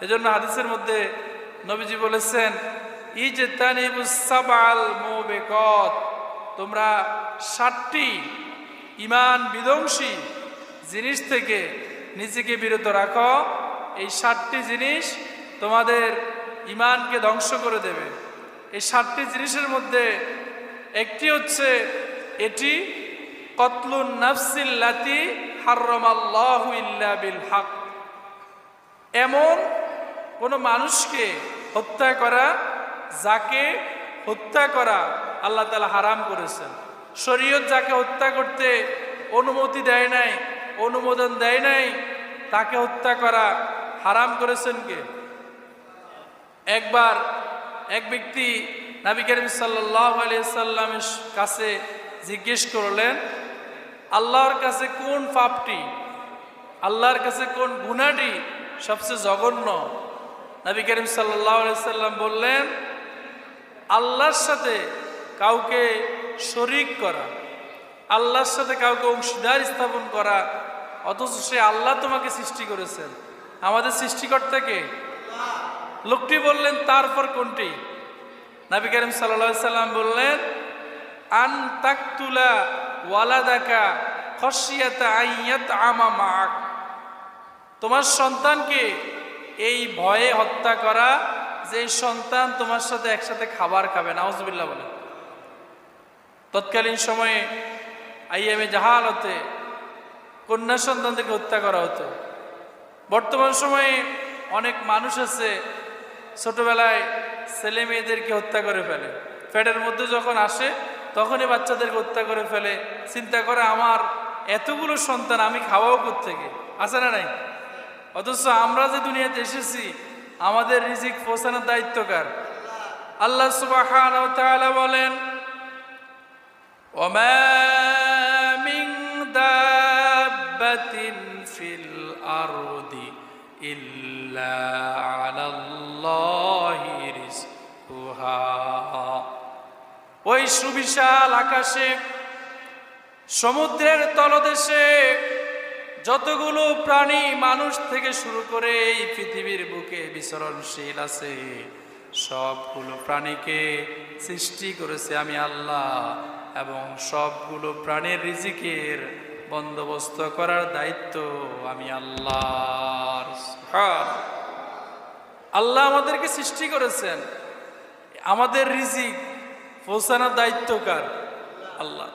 এজন্য হাদিসের মধ্যে নবীজি বলেছেন, ইজতানিবুস সাবাল মুবিকাত, তোমরা 7টি ঈমান বিধ্বংসী জিনিস থেকে নিজেকে বিরত রাখো। এই 7টি জিনিস তোমাদের ঈমানকে ধ্বংস করে দেবে। এই 7টি জিনিসের মধ্যে একটি হচ্ছে এটি, কতলুন নাফসিল্লাতি হারামাল্লাহু ইল্লা বিল হক, এমন কোন মানুষকে হত্যা করা যাকে হত্যা করা আল্লাহ তাআলা হারাম করেছেন। শরীয়ত যাকে হত্যা করতে অনুমতি দেয় নাই, অনুমোদন দেয় নাই, তাকে হত্যা করা হারাম করেছেন কে? একবার এক ব্যক্তি নবী করিম সাল্লাল্লাহু আলাইহি সাল্লামের কাছে জিজ্ঞেস করলেন, আল্লাহর কাছে কোন পাপটি, আল্লাহর কাছে কোন গুনাহটি সবচেয়ে জঘন্য? নবী করিম সাল্লাল্লাহু আলাইহি সাল্লাম বললেন, আল্লাহর সাথে কাউকে শরীক করা, আল্লাহর সাথে কাউকে অংশীদার স্থাপন করা, অথচ সে আল্লাহ তোমাকে সৃষ্টি করেছেন। আমাদের সৃষ্টিকর্তাকে? লোকটি বললেন, তারপর কোনটি? নবী করিম সাল্লাল্লাহু আলাইহি সাল্লাম বললেন, আন তাকতুলা ওয়ালাদাকা খাশিয়াতা আইয়াতআমা মাআক, তোমার সন্তানকে এই ভয়ে হত্যা করা যে সন্তান তোমার সাথে একসাথে খাবার খাবে। নাউজুবিল্লাহ বলে। তৎকালীন সময়ে আইয়ামে জাহালতে কন্যা সন্তানদেরকে হত্যা করা হতো। বর্তমান সময়ে অনেক মানুষ আছে ছোটবেলায় ছেলে মেয়েদেরকে হত্যা করে ফেলে, পেটের মধ্যে যখন আসে তখনই বাচ্চাদেরকে হত্যা করে ফেলে। চিন্তা করে, আমার এতগুলো সন্তান আমি খাওয়াও কোত্থেকে? আছে না নাই? অথচ আমরা যে দুনিয়াতে এসেছি, আমাদের রিজিক পৌঁছানোর দায়িত্ব কার? আল্লাহ সুবহানাহু ওয়া তাআলা বলেন, ওমা মিন দাব্বাতিন ফিল আরদি ইল্লা আলাল্লাহি রিজকুহা, ওই সুবিশাল আকাশে, সমুদ্রের তলদেশে যতগুলো প্রাণী মানুষ থেকে শুরু করে এই পৃথিবীর বুকে বিচরণশীল আছে, সবগুলো প্রাণীকে সৃষ্টি করেছে আমি আল্লাহ, এবং সবগুলো প্রাণীর রিজিকের বন্দোবস্ত করার দায়িত্ব আমি আল্লাহর। আল্লাহ আমাদেরকে সৃষ্টি করেছেন, আমাদের রিজিক পৌঁছানোর দায়িত্ব কার? আল্লাহ।